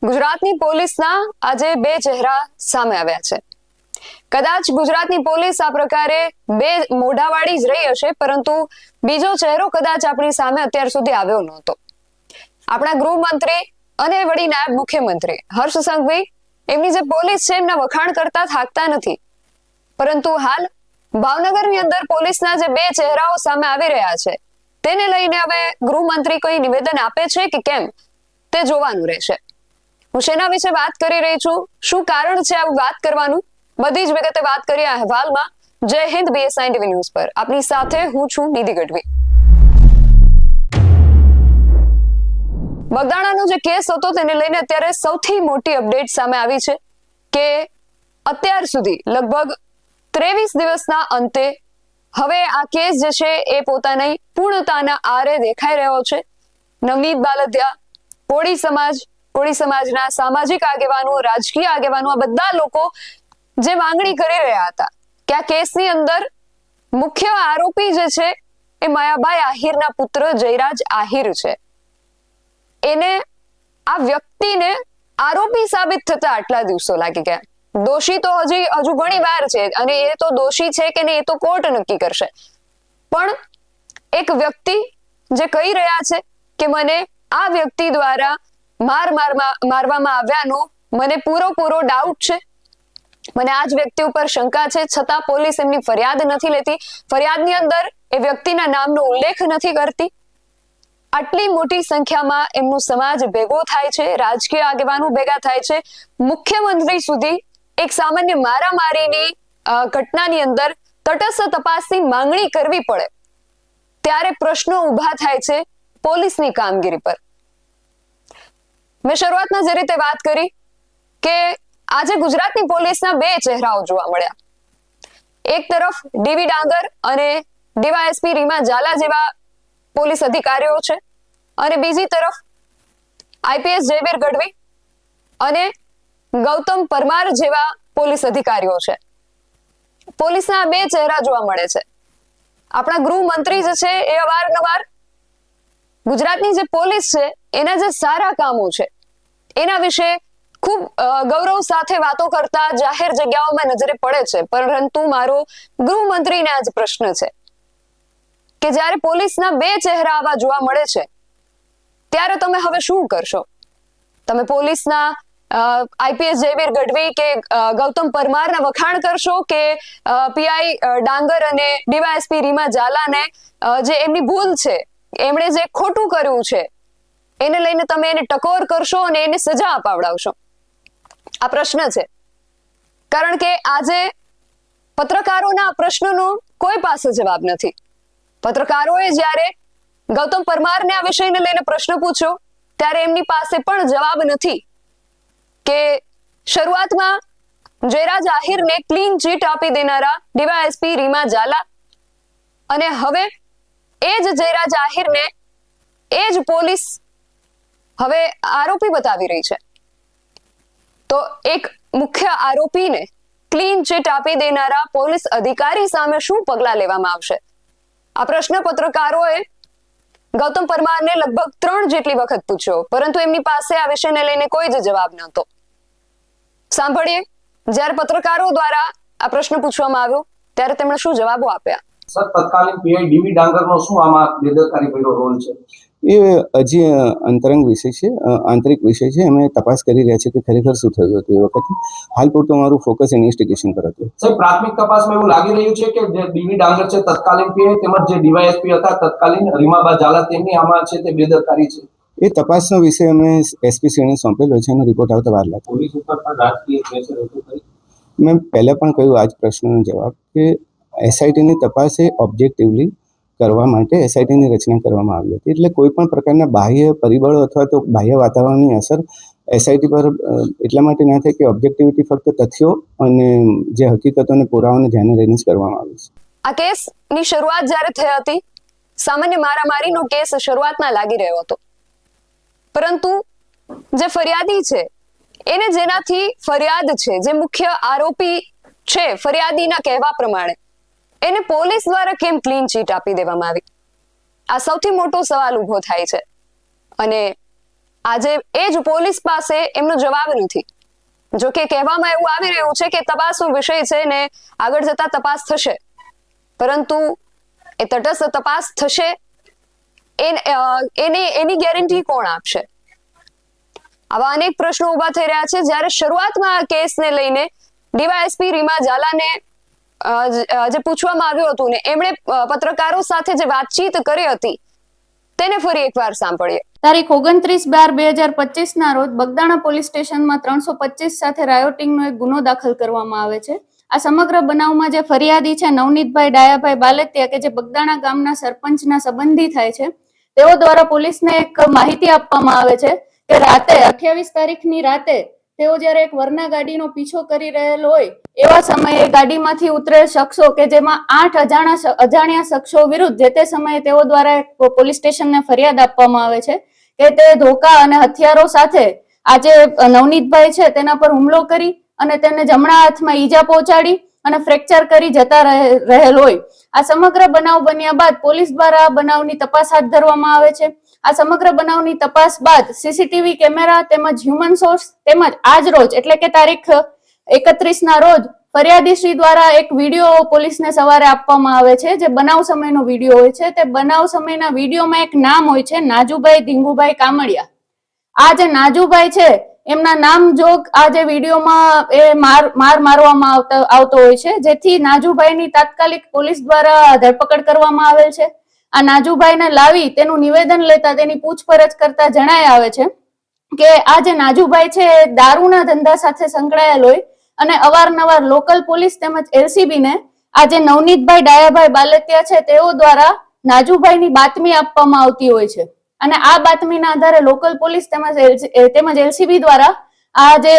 ગુજરાતની પોલીસના આજે બે ચહેરા સામે આવ્યા છે. કદાચ ગુજરાતની પોલીસ આ પ્રકારે બે મોઢાવાળી જ રહી હશે, પરંતુ બીજો ચહેરો કદાચ આપણી સામે અત્યાર સુધી આવ્યો નહોતો. આપણા ગૃહમંત્રી અને વડી નાયબ મુખ્યમંત્રી હર્ષ સંઘવી એમની જે પોલીસ છે એમના વખાણ કરતા થાકતા નથી, પરંતુ હાલ ભાવનગરની અંદર પોલીસના જે બે ચહેરાઓ સામે આવી રહ્યા છે તેને લઈને હવે ગૃહમંત્રી કોઈ નિવેદન આપે છે કે કેમ તે જોવાનું રહેશે. હું શેના વિશે વાત કરી રહી છું, શું કારણ છે આ વાત કરવાનું, બધી જ વિગતે વાત કરીએ આ અહેવાલમાં. જય હિન્દ, BSI TV ન્યૂઝ પર આપની સાથે હું છું નિધિ ગઢવી. બગદાણાનો જે કેસ હતો તેને લઈને અત્યારે સૌથી મોટી અપડેટ સામે આવી છે કે અત્યાર સુધી લગભગ 23 દિવસના અંતે હવે આ કેસ જે છે એ પોતાની પૂર્ણતાના આરે દેખાઈ રહ્યો છે. નવનીત બાલદિયા, કોળી સમાજના સામાજિક આગેવાનો, રાજકીય આગેવાનો, આ બધા લોકો જે માંગણી કરી રહ્યા હતા કે આ કેસની અંદર મુખ્ય આરોપી જે છે એ માયાભાઈ આહિરના પુત્ર જયરાજ આહિર છે, એને આ વ્યક્તિને આરોપી સાબિત થતા આટલા દિવસો લાગી ગયા. દોષી તો હજુ ઘણી વાર છે અને એ તો દોષી છે કે નહીં એ તો કોર્ટ નક્કી કરશે, પણ એક વ્યક્તિ જે કહી રહ્યા છે કે મને આ વ્યક્તિ દ્વારા મારવામાં આવ્યાનો મને પૂરો ડાઉટ છે, મને આ જ વ્યક્તિ ઉપર શંકા છે, છતાં પોલીસ એમની ફરિયાદ નથી લેતી, ફરિયાદની અંદર એ વ્યક્તિના નામનો ઉલ્લેખ નથી કરતી. આટલી મોટી સંખ્યામાં એમનો સમાજ ભેગો થાય છે, રાજકીય આગેવાનો ભેગા થાય છે, મુખ્યમંત્રી સુધી એક સામાન્ય મારામારીની ઘટનાની અંદર તટસ્થ તપાસની માંગણી કરવી પડે ત્યારે પ્રશ્નો ઊભા થાય છે પોલીસની કામગીરી પર. મેં શરૂઆતમાં જે રીતે વાત કરી કે આજે ગુજરાતની પોલીસના બે ચહેરાઓ જોવા મળ્યા. એક તરફ ડીવી ડાંગર અને ડીવાયએસપી રીમા ઝાલા જેવા પોલીસ અધિકારીઓ છે અને બીજી તરફ IPS જયવીર ગઢવી અને ગૌતમ પરમાર જેવા પોલીસ અધિકારીઓ છે. પોલીસના બે ચહેરા જોવા મળે છે. આપણા ગૃહમંત્રી જે છે એ અવારનવાર ગુજરાતની જે પોલીસ છે એના જે સારા કામો છે એના વિશે ખૂબ ગૌરવ સાથે વાતો કરતા જાહેર જગ્યાઓમાં નજરે પડે છે, પરંતુ મારો ગૃહમંત્રીને આજ પ્રશ્ન છે કે જ્યારે પોલીસના બે ચહેરા આવા જોવા મળે છે ત્યારે તમે હવે શું કરશો? તમે પોલીસના IPS જયવીર ગઢવી કે ગૌતમ પરમારના વખાણ કરશો કે PI ડાંગર અને DYSP રીમા ઝાલાને જે એમની ભૂલ છે, એમણે જે ખોટું કર્યું છે એને લઈને તમે એને ટકોર કરશો અને એને સજા અપાવડાવશો? આ પ્રશ્ન છે, કારણ કે આજે પત્રકારોના પ્રશ્નનો કોઈ પાસે જવાબ નથી. પત્રકારોએ જ્યારે ગૌતમ પરમારને આ વિષયને લઈને પ્રશ્ન પૂછ્યો ત્યારે એમની પાસે પણ જવાબ નથી કે શરૂઆતમાં જયરાજ આહિરને ક્લીન ચીટ આપી દેનારા DYSP રીમા ઝાલા અને હવે એ જ જયરાજ આહિરને એ જ પોલીસ હવે આરોપી બતાવી રહી છે. તો એક મુખ્ય આરોપીને ક્લીન ચીટ આપી દેનારા પોલીસ અધિકારી સામે શું પગલાં લેવામાં આવશે? આ પ્રશ્ન પત્રકારોએ ગૌતમ પરમારને લગભગ 3 જેટલી વખત પૂછ્યો, પરંતુ એમની પાસે આ વિષયને લઈને કોઈ જ જવાબ નહોતો. સાંભળીએ જ્યારે પત્રકારો દ્વારા આ પ્રશ્ન પૂછવામાં આવ્યો ત્યારે તેમણે શું જવાબો આપ્યા. સર, તત્કાલીન PI ડીવી ડાંગરનો શું આમાં બેદરકારી ભર્યો રોલ છે? એ હજી અંતરંગ વિષય છે, આંતરિક વિષય છે. અમે તપાસ કરી રહ્યા છીએ કે ખરેખર શું થયું હતું એ વખતે. હાલ પૂરતું અમારું ફોકસ ઇન્વેસ્ટિગેશન પર હતું. સાહેબ, પ્રાથમિક તપાસમાં એવું લાગી રહ્યું છે કે જે ડીવી ડાંગર છે તત્કાલીન PI તેમજ જે DYSP હતા તત્કાલીન રીમાબા ઝાલા તેમની આમાં છે તે બેદરકારી છે. એ તપાસનો વિષય અમે SP શ્રીને સોંપેલો છે, એનો રિપોર્ટ આવતા વાર લાગે. પોલીસ ઉપર પણ રાજકીય પ્રેશર હતું. મેં પહેલા પણ કહ્યું આ જ પ્રશ્નનો જવાબ કે SITની તપાસ એ ઓબ્જેક્ટિવલી કરવા માટે SITની રચના કરવામાં આવી હતી. એટલે કોઈ પણ પ્રકારના બાહ્ય પરિબળો અથવા તો બાહ્ય વાતાવરણની અસર SIT પર એટલા માટે ના થાય કે ઓબ્જેક્ટિવિટી ફક્ત તથ્યો અને જે હકીકતોને પુરાવાને ધ્યાને લઈને જ કરવામાં આવી છે. આ કેસની શરૂઆત જ્યારે થઈ હતી સામાન્ય મારામારીનો કેસ શરૂઆતમાં લાગી રહ્યો હતો, પરંતુ જે ફરિયાદી છે એને જેનાથી ફરિયાદ છે, જે મુખ્ય આરોપી છે ફરિયાદીના કહેવા પ્રમાણે, એને પોલીસ દ્વારા કેમ ક્લીન ચીટ આપી દેવામાં આવી? આ સૌથી મોટો સવાલ ઊભો થાય છે. અને આજે એ જ પોલીસ પાસે એમનો જવાબ નથી. જો કે કહેવામાં એવું આવી રહ્યું છે કે તપાસનો વિષય છે ને આગળ જતા તપાસ થશે, પરંતુ એ તટસ્થ તપાસ થશે એની ગેરંટી કોણ આપશે? આવા અનેક પ્રશ્નો ઉભા થઈ રહ્યા છે. જ્યારે શરૂઆતમાં આ કેસને લઈને ડીવાયએસપી રીમા ઝાલાને જે પૂછવામાં આવ્યું હતું ને એમણે પત્રકારો સાથે જે વાતચીત કરી હતી તેને ફરી એકવાર સાંભળીએ. તારીખ 29/12/2025 ના રોજ બગદાણા પોલીસ સ્ટેશનમાં 325 સાથે રાયોટિંગનો એક ગુનો દાખલ કરવામાં આવે છે. આ સમગ્ર બનાવમાં જે ફરિયાદી છે નવનીતભાઈ ડાયાભાઈ બાલેતિયા, કે જે બગદાણા ગામના સરપંચના સંબંધી થાય છે, તેઓ દ્વારા પોલીસને એક માહિતી આપવામાં આવે છે કે રાતે 28 તારીખની રાતે તેઓ જ્યારે એક વરના ગાડીનો પીછો કરી રહેલ હોય એવા સમયે ગાડીમાંથી ઉતરેલ શખ્સો, કે જેમાં 8 અજાણ્યા શખ્સો વિરુદ્ધ જે તે સમયે તેઓ દ્વારા પોલીસ સ્ટેશનને ફરિયાદ આપવામાં આવે છે કે તે ધોકા અને હથિયારો સાથે આજે નવનીતભાઈ છે તેના પર હુમલો કરી અને તેને જમણા હાથમાં ઈજા પહોંચાડી અને ફ્રેક્ચર કરી જતા રહેલ હોય. આ સમગ્ર બનાવ બન્યા બાદ પોલીસ દ્વારા બનાવની તપાસ હાથ ધરવામાં આવે છે. આ સમગ્ર બનાવની તપાસ બાદ સીસીટીવી કેમેરા તેમજ હ્યુમન સોર્સ તેમજ આજ રોજ એટલે કે તારીખ 31 ના રોજ ફરિયાદી શ્રી દ્વારા એક વિડીયો પોલીસને સવારે આપવામાં આવે છે, જે બનાવ સમયનો વિડીયો હોય છે. તે બનાવ સમયના વિડીયોમાં એક નામ હોય છે નાજુભાઈ ધીંગુભાઈ કામડિયા. આ જે નાજુભાઈ છે એમના નામ જોગ આ જે વિડીયોમાં એ મારવામાં આવતો હોય છે, જેથી નાજુભાઈની તાત્કાલિક પોલીસ દ્વારા ધરપકડ કરવામાં આવેલ છે. આ નાજુભાઈને લાવી તેનું નિવેદન લેતા તેની પૂછપરછ કરતા જણાય આવે છે કે આ જે નાજુભાઈ છે એ દારૂના ધંધા સાથે સંકળાયેલ હોય અને અવારનવાર લોકલ પોલીસ તેમજ એલસીબી ને આ જે નવનીતભાઈ ડાયાભાઈ બાલેતિયા છે તેઓ દ્વારા નાજુભાઈની બાતમી આપવામાં આવતી હોય છે. અને આ બાતમીના આધારે લોકલ પોલીસ તેમજ એલસીબી દ્વારા આ જે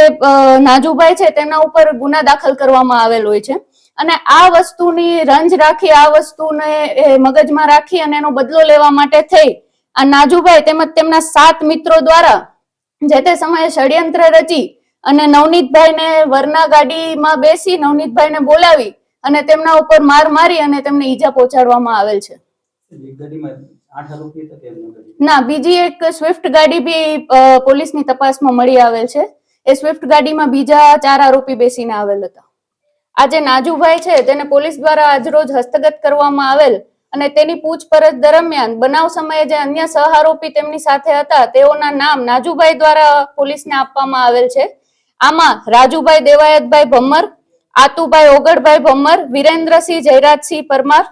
નાજુભાઈ છે તેના ઉપર ગુના દાખલ કરવામાં આવેલ હોય છે. અને આ વસ્તુની રંજ રાખી, આ વસ્તુને મગજમાં રાખી અને એનો બદલો લેવા માટે થઈ આ નાજુભાઈ તેમજ તેમના 7 મિત્રો દ્વારા જે તે સમયે ષડયંત્ર રચી અને નવનીતભાઈને વરના ગાડીમાં બેસી નવનીતભાઈને બોલાવી અને તેમના ઉપર માર મારી અને તેમને ઈજા પહોંચાડવામાં આવેલ છે. ના, બીજી એક સ્વિફ્ટ ગાડી બી પોલીસની તપાસમાં મળી આવેલ છે. એ સ્વિફ્ટ ગાડીમાં બીજા 4 આરોપી બેસીને આવેલ હતા. આ જે નાજુભાઈ છે તેને પોલીસ દ્વારા આજરોજ હસ્તગત કરવામાં આવેલ અને તેની પૂછપરછ દરમિયાન બનાવ સમયે જે અન્ય સહ આરોપી તેમની સાથે હતા તેઓના નામ નાજુભાઈ દ્વારા પોલીસને આપવામાં આવેલ છે. આમાં રાજુભાઈ દેવાયતભાઈ ભમ્મર, આતુભાઈ ઓગળભાઈ ભમ્મર, વિરેન્દ્રસિંહ જયરાજસિંહ પરમાર,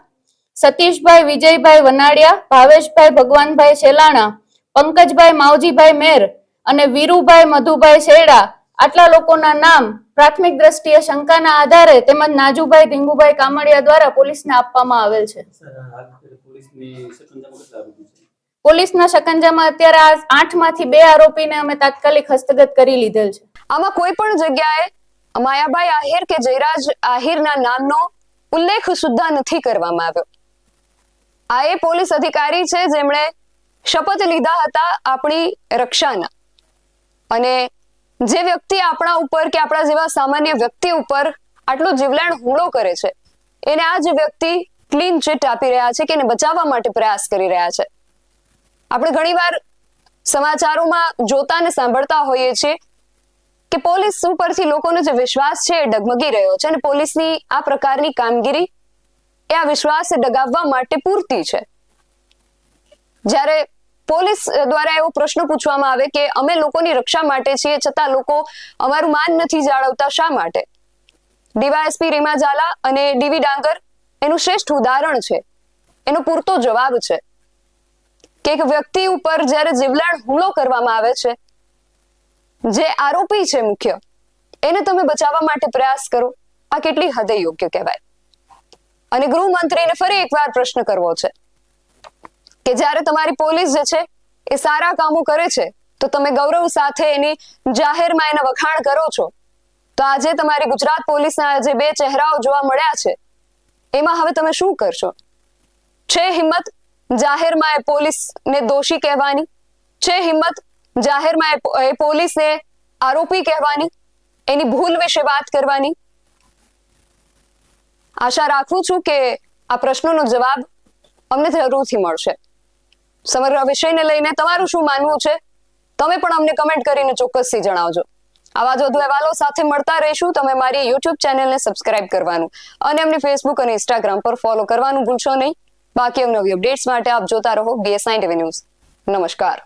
સતીશભાઈ વિજયભાઈ વનાડિયા, ભાવેશભાઈ ભગવાનભાઈ શેલાણા, પંકજભાઈ માવજીભાઈ મેર અને વીરુભાઈ મધુભાઈ શેડા, આટલા લોકોના નામ પ્રાથમિક દ્રષ્ટિએ શંકાના આધારે તેમજ નાજુભાઈ ધીંગુભાઈ કામડિયા દ્વારા પોલીસને આપવામાં આવેલ છે. પોલીસના શકંજામાં અત્યારે 8 માંથી 2 આરોપીને અમે તાત્કાલિક હસ્તગત કરી લીધેલ છે. આમાં કોઈ પણ જગ્યાએ માયાભાઈ આહિર કે જયરાજ આહિરના નામનો ઉલ્લેખ સુદ્ધા નથી કરવામાં આવ્યો. આ એ પોલીસ અધિકારી છે જેમણે શપથ લીધા હતા આપણી રક્ષાના, અને જે વ્યક્તિ આપણા ઉપર કે આપણા જેવા સામાન્ય વ્યક્તિ ઉપર આટલો જીવલેણ હુમલો કરે છે એને આ જ વ્યક્તિ ક્લીન ચીટ આપી રહ્યા છે કે એને બચાવવા માટે પ્રયાસ કરી રહ્યા છે. આપણે ઘણીવાર સમાચારોમાં જોતા અને સાંભળતા હોઈએ છીએ કે પોલીસ ઉપરથી લોકોનો જે વિશ્વાસ છે એ ડગમગી રહ્યો છે અને પોલીસની આ પ્રકારની કામગીરી એ આ વિશ્વાસ ડગાવવા માટે પૂરતી છે. જ્યારે પોલીસ દ્વારા એવો પ્રશ્ન પૂછવામાં આવે કે અમે લોકોની રક્ષા માટે છીએ છતાં લોકો અમારું માન નથી જાળવતા, શા માટે? ડીવાયએસપી રીમા ઝાલા અને ડીવી ડાંગર એનું શ્રેષ્ઠ ઉદાહરણ છે. એનો પૂરતો જવાબ છે કે એક વ્યક્તિ ઉપર જ્યારે જીવલેણ હુમલો કરવામાં આવે છે, જે આરોપી છે મુખ્ય, એને તમે બચાવવા માટે પ્રયાસ કરો, આ કેટલી હદે યોગ્ય કહેવાય? અને ગૃહમંત્રીને ફરી એકવાર પ્રશ્ન કરવો છે કે જ્યારે તમારી પોલીસ જે છે એ સારા કામો કરે છે તો તમે ગૌરવ સાથે એની જાહેરમાં એના વખાણ કરો છો, તો આજે તમારી ગુજરાત પોલીસના જે 2 ચહેરાઓ જોવા મળ્યા છે એમાં હવે તમે શું કરશો? છે હિંમત જાહેરમાં એ પોલીસને દોષી કહેવાની? છે હિંમત જાહેરમાં એ પોલીસને આરોપી કહેવાની, એની ભૂલ વિશે વાત કરવાની? આશા રાખું છું કે આ પ્રશ્નોનો જવાબ અમને જરૂરથી મળશે. સમગ્ર વિષયને લઈને તમારું શું માનવું છે તમે પણ અમને કમેન્ટ કરીને ચોક્કસથી જણાવજો. આવા જ વધુ અહેવાલો સાથે મળતા રહીશું. તમે મારી યુટ્યુબ ચેનલને સબસ્ક્રાઇબ કરવાનું અને એમની ફેસબુક અને ઇન્સ્ટાગ્રામ પર ફોલો કરવાનું ભૂલશો નહીં. બાકી નવી અપડેટ્સ માટે આપ જોતા રહો BS9 TV ન્યૂઝ. નમસ્કાર.